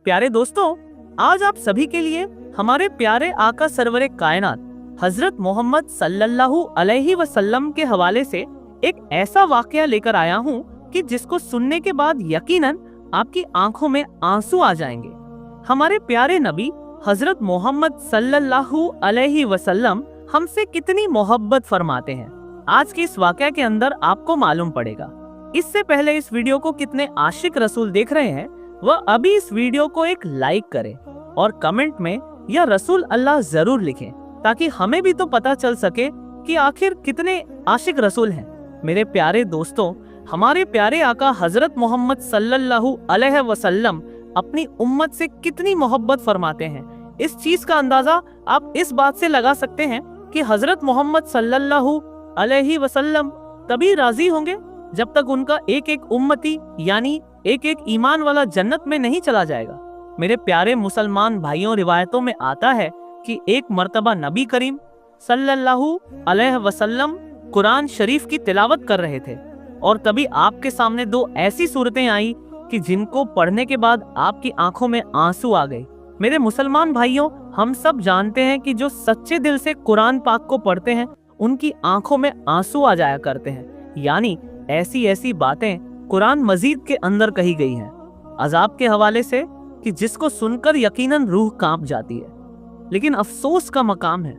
प्यारे दोस्तों, आज आप सभी के लिए हमारे प्यारे आका सरवरे कायनात हजरत मोहम्मद सल्लल्लाहु अलैहि वसल्लम के हवाले से एक ऐसा वाकया लेकर आया हूँ कि जिसको सुनने के बाद यकीनन आपकी आंखों में आंसू आ जाएंगे। हमारे प्यारे नबी हजरत मोहम्मद सल्लल्लाहु अलैहि वसल्लम हमसे कितनी मोहब्बत फरमाते हैं, आज के इस वाकया के अंदर आपको मालूम पड़ेगा। इससे पहले इस वीडियो को कितने आशिक रसूल देख रहे हैं, वह अभी इस वीडियो को एक लाइक करें और कमेंट में या रसूल अल्लाह जरूर लिखें, ताकि हमें भी तो पता चल सके कि आखिर कितने आशिक रसूल हैं। मेरे प्यारे दोस्तों, हमारे प्यारे आका हजरत मोहम्मद सल्लल्लाहु अलैहि वसल्लम अपनी उम्मत से कितनी मोहब्बत फरमाते हैं। इस चीज का अंदाजा आप इस बात से लगा सकते हैं कि हजरत मोहम्मद सल्लल्लाहु अलैहि वसल्लम तभी राजी होंगे जब तक उनका एक एक उम्मती यानी एक एक ईमान वाला जन्नत में नहीं चला जाएगा। मेरे प्यारे मुसलमान भाइयों, रिवायतों में आता है कि एक मर्तबा नबी करीम सल्लल्लाहु अलैहि वसल्लम कुरान शरीफ की तिलावत कर रहे थे और तभी आपके सामने दो ऐसी सूरतें आई कि जिनको पढ़ने के बाद आपकी आंखों में आंसू आ गए। मेरे मुसलमान भाइयों, हम सब जानते हैं कि जो सच्चे दिल से कुरान पाक को पढ़ते हैं उनकी आंखों में आंसू आ जाया करते हैं। यानी ऐसी ऐसी बातें कुरान मजीद के अंदर कही गई हैं अजाब के हवाले से कि जिसको सुनकर यकीनन रूह कांप जाती है। लेकिन अफसोस का मकाम है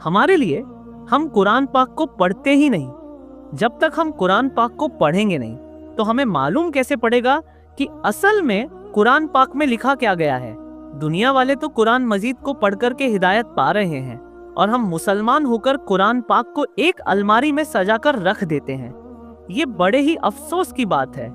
हमारे लिए, हम कुरान पाक को पढ़ते ही नहीं। जब तक हम कुरान पाक को पढ़ेंगे नहीं तो हमें मालूम कैसे पड़ेगा कि असल में कुरान पाक में लिखा क्या गया है। दुनिया वाले तो कुरान मजीद को पढ़कर के हिदायत पा रहे हैं और हम मुसलमान होकर कुरान पाक को एक अलमारी में सजाकर रख देते हैं। ये बड़े ही अफसोस की बात है।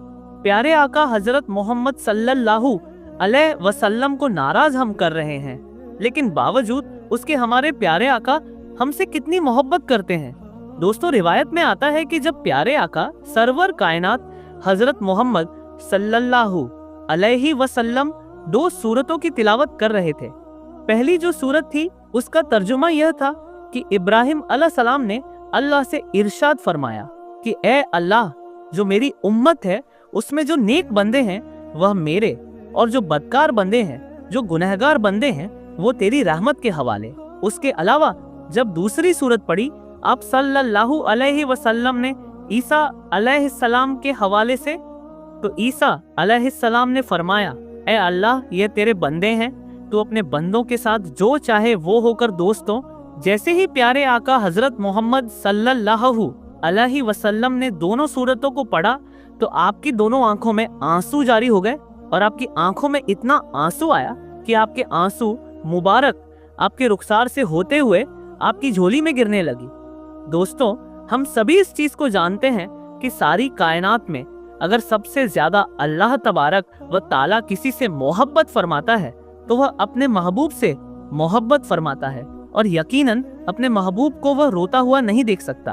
प्यारे आका हजरत मोहम्मद सल्लल्लाहु अलैहि वसल्लम को नाराज हम कर रहे हैं, लेकिन बावजूद उसके हमारे प्यारे आका हमसे कितनी मोहब्बत करते हैं। दोस्तों, रिवायत में आता है कि जब प्यारे आका सरवर कायनात हजरत मोहम्मद सल्लल्लाहु अलैहि वसल्लम दो सूरतों की तिलावत कर रहे थे। पहली जो सूरत थी उसका तर्जुमा यह था कि इब्राहिम अलैहिस्सलाम ने अल्लाह से इरशाद फरमाया कि ए अल्लाह, जो मेरी उम्मत है उसमें जो नेक बंदे हैं वह मेरे, और जो बदकार बंदे हैं, जो गुनहगार बंदे हैं, वो तेरी रहमत के हवाले। उसके अलावा जब दूसरी सूरत पढ़ी, आप सल्लल्लाहु अलैहि वसल्लम ने ईसा अलैहिस्सलाम के हवाले से, तो ईसा अलैहिस्सलाम ने फरमाया, ए अल्लाह, ये तेरे बंदे हैं, तू अपने बंदों के साथ जो चाहे वो होकर दोस्त हो। जैसे ही प्यारे आका हजरत मोहम्मद सल्लल्लाहु अलैहि वसल्लम ने दोनों सूरतों को पढ़ा तो आपकी दोनों आंखों में आंसू जारी हो गए और आपकी आंखों में इतना आंसू आया कि आपके आंसू मुबारक आपके रुखसार से होते हुए आपकी झोली में गिरने लगी। दोस्तों, हम सभी इस चीज को जानते हैं कि सारी कायनात में अगर सबसे ज्यादा अल्लाह तबारक व ताला किसी से मोहब्बत फरमाता है तो वह अपने महबूब से मोहब्बत फरमाता है, और यकीनन अपने महबूब को वह रोता हुआ नहीं देख सकता,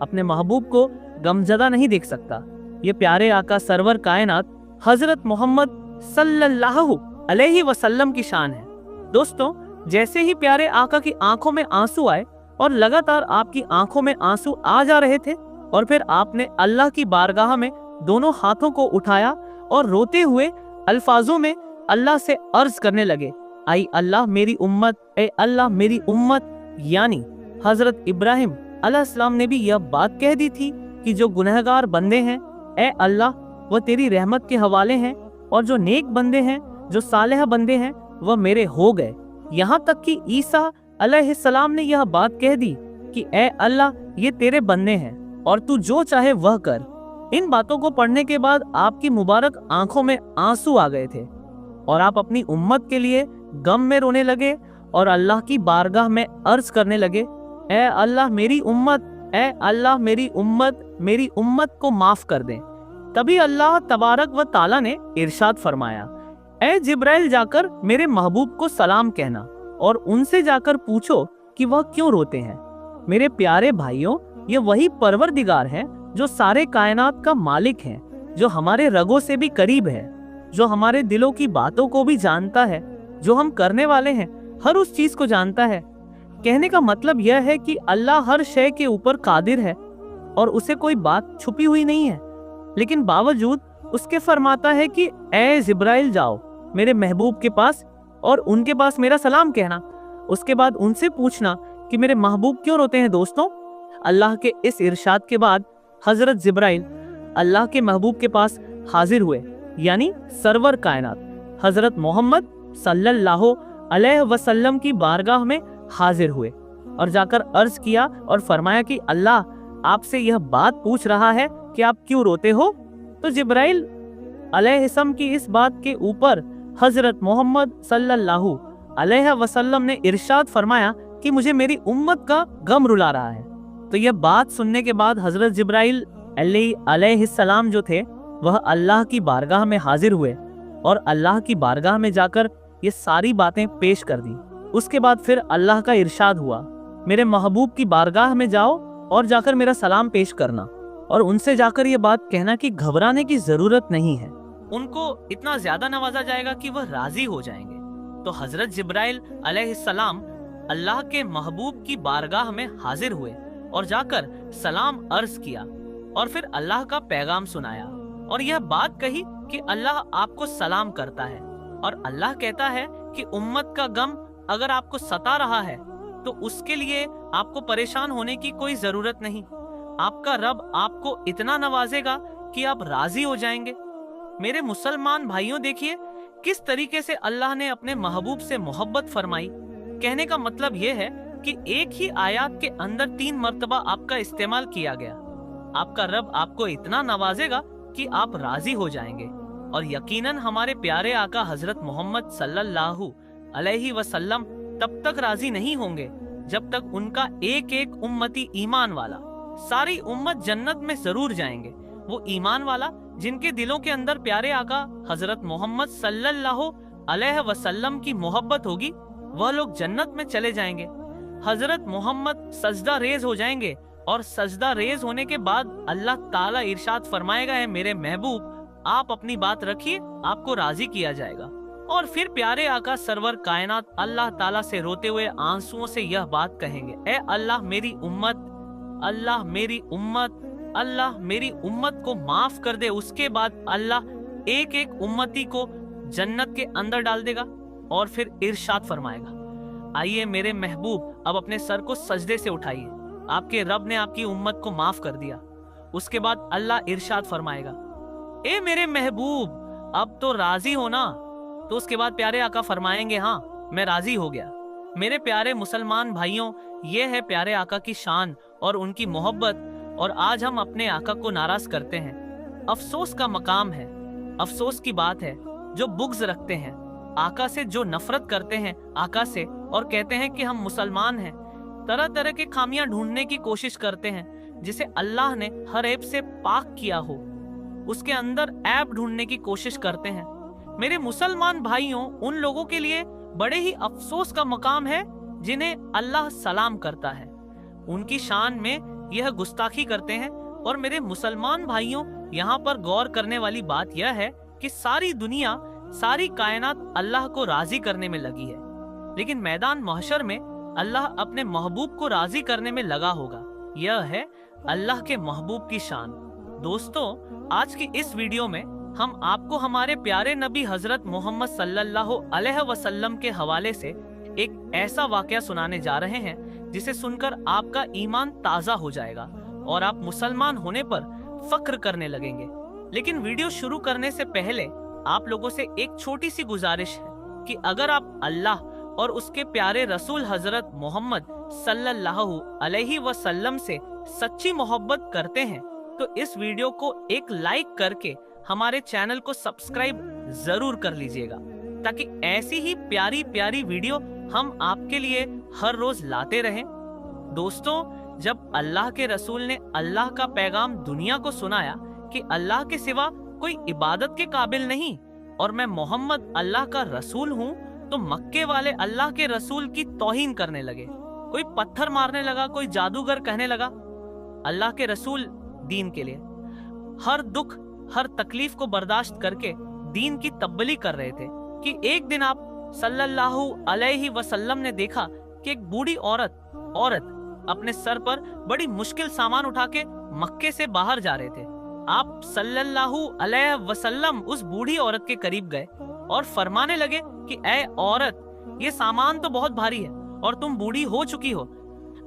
अपने महबूब को गमजदा नहीं देख सकता। ये प्यारे आका सरवर कायनात हजरत मोहम्मद सल्लल्लाहु अलैहि वसल्लम की शान है। दोस्तों, जैसे ही प्यारे आका की आंखों में आंसू आए और लगातार आपकी आंखों में आंसू आ जा रहे थे, और फिर आपने अल्लाह की बारगाह में दोनों हाथों को उठाया और रोते हुए अल्फाजों में अल्लाह से अर्ज करने लगे, आई अल्लाह मेरी उम्मत, ए अल्लाह मेरी उम्मत। यानी हजरत इब्राहिम अलैहिस्सलाम ने भी यह बात कह दी थी कि जो गुनहगार बंदे हैं, ए अल्लाह, वह तेरी रहमत के हवाले हैं, और जो नेक बंदे हैं, जो सालेह बंदे हैं, वह मेरे हो गए। यहाँ तक कि ईसा अलैहिस्सलाम ने यह बात कह दी कि ए अल्लाह, ये तेरे बंदे हैं और तू जो चाहे वह कर। इन बातों को पढ़ने के बाद आपकी मुबारक आंखों में आंसू आ गए थे और आप अपनी उम्मत के लिए गम में रोने लगे और अल्लाह की बारगाह में अर्ज करने लगे, ए अल्लाह मेरी उम्मत, ए अल्लाह मेरी उम्मत को माफ कर दे। तभी अल्लाह तबारक व ताला ने इरशाद फरमाया, ए जिब्राइल, जाकर मेरे महबूब को सलाम कहना और उनसे जाकर पूछो कि वह क्यों रोते हैं। मेरे प्यारे भाइयों, ये वही परवरदिगार है जो सारे कायनात का मालिक है, जो हमारे रगों से भी करीब है, जो हमारे दिलों की बातों को भी जानता है, जो हम करने वाले हैं हर उस चीज को जानता है। कहने का मतलब यह है कि अल्लाह हर शय के ऊपर कादिर है और उसे कोई बात छुपी हुई नहीं है, लेकिन बावजूद उसके फरमाता है कि ए जिब्राइल जाओ मेरे महबूब के पास और उनके पास मेरा सलाम कहना। उसके बाद उनसे पूछना कि मेरे महबूब क्यों रोते हैं। दोस्तों, अल्लाह के इस इरशाद के बाद हजरत जिब्राइल अल्लाह के महबूब के पास हाजिर हुए, यानी सरवर कायनात हजरत मोहम्मद सल्लल्लाहु अलैहि वसल्लम की बारगाह में हाजिर हुए और जाकर अर्ज किया और फरमाया कि अल्लाह आपसे यह बात पूछ रहा है कि आप क्यों रोते हो। तो जिब्राइल अलैहिस्सलाम की इस बात के ऊपर हजरत मोहम्मद सल्लल्लाहु अलैहि वसल्लम ने इरशाद फरमाया कि मुझे मेरी उम्मत का गम रुला रहा है। तो यह बात सुनने के बाद हजरत जिब्राइल अलैहिस्सलाम जो थे वह अल्लाह की बारगाह में हाजिर हुए और अल्लाह की बारगाह में जाकर ये सारी बातें पेश कर दी। उसके बाद फिर अल्लाह का इरशाद हुआ, मेरे महबूब की बारगाह में जाओ और जाकर मेरा सलाम पेश करना और उनसे जाकर ये बात कहना कि घबराने की जरूरत नहीं है, उनको इतना ज्यादा नवाजा जाएगा कि वह राजी हो जाएंगे। तो हजरत जिब्राइल अलैहिस्सलाम अल्लाह के महबूब की बारगाह में हाजिर हुए और जाकर सलाम अर्ज किया और फिर अल्लाह का पैगाम सुनाया और यह बात कही कि अल्लाह आपको सलाम करता है और अल्लाह कहता है कि उम्मत का गम अगर आपको सता रहा है तो उसके लिए आपको परेशान होने की कोई जरूरत नहीं। आपका रब आपको इतना नवाजेगा कि आप राजी हो जाएंगे। मेरे मुसलमान भाइयों, देखिए किस तरीके से अल्लाह ने अपने महबूब से मोहब्बत फरमाई। कहने का मतलब यह है कि एक ही आयत के अंदर 3 मर्तबा आपका इस्तेमाल किया गया। आपका रब आपको इतना नवाजेगा कि आप राजी हो जाएंगे और यकीनन हमारे प्यारे आका हजरत मोहम्मद सल्लल्लाहु अलैहि वसल्लम तब तक राजी नहीं होंगे जब तक उनका एक एक उम्मती ईमान वाला, सारी उम्मत जन्नत में जरूर जाएंगे। वो ईमान वाला जिनके दिलों के अंदर प्यारे आका हजरत मोहम्मद सल्लल्लाहु अलैहि वसल्लम की मोहब्बत होगी, वह लोग जन्नत में चले जाएंगे। हजरत मोहम्मद सजदा रेज हो जाएंगे और सजदा रेज होने के बाद अल्लाह ताला इरशाद फरमाएगा, है मेरे महबूब आप अपनी बात रखिए, आपको राजी किया जाएगा। और फिर प्यारे आका सरवर कायनात अल्लाह ताला से रोते हुए आंसुओं से यह बात कहेंगे, ए अल्लाह मेरी उम्मत, अल्लाह मेरी उम्मत, अल्लाह मेरी उम्मत को माफ कर दे। उसके बाद अल्लाह एक एक उम्मती को जन्नत के अंदर डाल देगा और फिर इरशाद फरमाएगा, आइए मेरे महबूब अब अपने सर को सजदे से उठाइए, आपके रब ने आपकी उम्मत को माफ कर दिया। उसके बाद अल्लाह इरशाद फरमाएगा, ए मेरे महबूब अब तो राजी हो ना। तो उसके बाद प्यारे आका फरमाएंगे, हाँ मैं राजी हो गया। मेरे प्यारे मुसलमान भाइयों, ये है प्यारे आका की शान और उनकी मोहब्बत। और आज हम अपने आका को नाराज करते हैं। अफसोस का मकाम है, अफसोस की बात है जो बुग़्ज़ रखते हैं आका से, जो नफरत करते हैं आका से और कहते हैं कि हम मुसलमान हैं, तरह तरह के खामियां ढूंढने की कोशिश करते हैं जिसे अल्लाह ने हर ऐब से पाक किया हो, उसके अंदर ऐब ढूंढने की कोशिश करते हैं। मेरे मुसलमान भाइयों, उन लोगों के लिए बड़े ही अफसोस का मकाम है जिन्हें अल्लाह सलाम करता है, उनकी शान में यह गुस्ताखी करते हैं। और मेरे मुसलमान भाइयों, यहाँ पर गौर करने वाली बात यह है कि सारी दुनिया, सारी कायनात अल्लाह को राजी करने में लगी है, लेकिन मैदान महशर में अल्लाह अपने महबूब को राजी करने में लगा होगा। यह है अल्लाह के महबूब की शान। दोस्तों, आज की इस वीडियो में हम आपको हमारे प्यारे नबी हजरत मोहम्मद सल्लल्लाहु अलैहि वसल्लम के हवाले से एक ऐसा वाकया सुनाने जा रहे हैं जिसे सुनकर आपका ईमान ताज़ा हो जाएगा और आप मुसलमान होने पर फख्र करने लगेंगे। लेकिन वीडियो शुरू करने से पहले आप लोगों से एक छोटी सी गुजारिश है कि अगर आप अल्लाह और उसके प्यारे रसूल हजरत मोहम्मद सल्लल्लाहु अलैहि वसल्लम से सच्ची मोहब्बत करते हैं तो इस वीडियो को एक लाइक करके हमारे चैनल को सब्सक्राइब जरूर कर लीजिएगा, ताकि ऐसी ही प्यारी प्यारी वीडियो हम आपके लिए हर रोज लाते रहें। दोस्तों, जब अल्लाह के रसूल ने अल्लाह का पैगाम दुनिया को सुनाया कि अल्लाह के सिवा कोई इबादत के काबिल नहीं और मैं मोहम्मद अल्लाह का रसूल हूँ, तो मक्के वाले अल्लाह के रसूल की तौहीन करने लगे। कोई पत्थर मारने लगा, कोई जादूगर कहने लगा। अल्लाह के रसूल दीन के लिए हर दुख, हर तकलीफ को बर्दाश्त करके दीन की तब्लीग कर रहे थे कि एक दिन आप सल्लल्लाहु अलैहि वसल्लम ने देखा कि एक बूढ़ी औरत अपने सर पर बड़ी मुश्किल सामान उठा के मक्के से बाहर जा रहे थे। आप सल्लल्लाहु अलैहि वसल्लम उस बूढ़ी औरत के करीब गए और फरमाने लगे कि ऐ औरत, ये सामान तो बहुत भारी है और तुम बूढ़ी हो चुकी हो।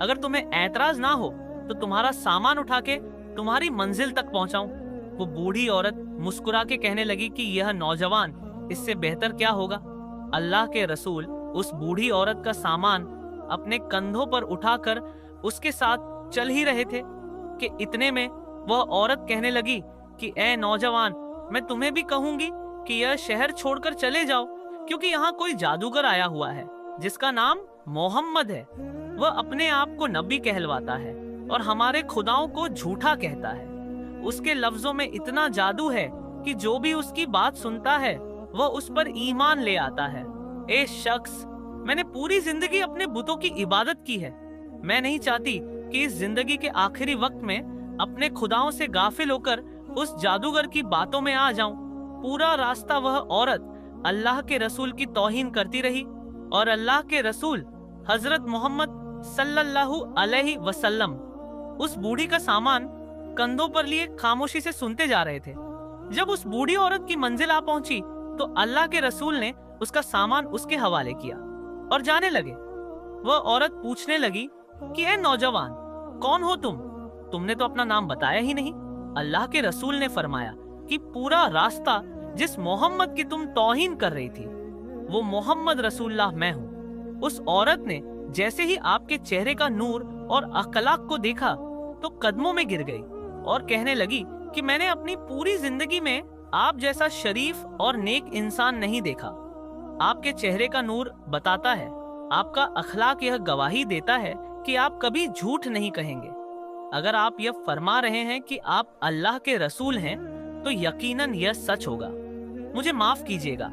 अगर तुम्हें ऐतराज ना हो तो तुम्हारा सामान उठा के तुम्हारी मंजिल तक पहुंचाऊं। वो बूढ़ी औरत मुस्कुरा के कहने लगी कि यह नौजवान, इससे बेहतर क्या होगा। अल्लाह के रसूल उस बूढ़ी औरत का सामान अपने कंधों पर उठाकर उसके साथ चल ही रहे थे कि इतने में वह औरत कहने लगी कि ऐ नौजवान, मैं तुम्हें भी कहूंगी कि यह शहर छोड़कर चले जाओ, क्योंकि यहाँ कोई जादूगर आया हुआ है जिसका नाम मोहम्मद है। वह अपने आप को नबी कहलवाता है और हमारे खुदाओं को झूठा कहता है। उसके लफ्जों में इतना जादू है कि जो भी उसकी बात सुनता है वह उस पर ईमान ले आता है। ए शख्स, मैंने पूरी जिंदगी अपने बुतों की इबादत की है। मैं नहीं चाहती कि इस जिंदगी के आखिरी वक्त में अपने खुदाओं से गाफिल होकर उस जादूगर की बातों में आ जाऊं। पूरा रास्ता वह औरत अल्लाह के रसूल की तौहीन करती रही और अल्लाह के रसूल हजरत मोहम्मद सल्लल्लाहु अलैहि वसल्लम उस बूढ़ी का सामान कंधों पर लिए खामोशी से सुनते जा रहे थे। जब उस बूढ़ी औरत की मंजिल आ पहुंची तो अल्लाह के रसूल ने उसका सामान उसके हवाले किया और जाने लगे। वह औरत पूछने लगी कि ए नौजवान, कौन हो तुम? तुमने तो अपना नाम बताया ही नहीं। अल्लाह के रसूल ने फरमाया कि पूरा रास्ता जिस मोहम्मद की तुम तौहीन कर रही थी वो मोहम्मद रसूलुल्लाह मैं हूँ। उस औरत ने जैसे ही आपके चेहरे का नूर और अखलाक को देखा तो कदमों में गिर गई और कहने लगी कि मैंने अपनी पूरी जिंदगी में आप जैसा शरीफ और नेक इंसान नहीं देखा। आपके चेहरे का नूर बताता है, आपका अखलाक यह गवाही देता है कि आप कभी झूठ नहीं कहेंगे। अगर आप यह फरमा रहे हैं कि आप अल्लाह के रसूल हैं तो यकीनन यह सच होगा। मुझे माफ कीजिएगा,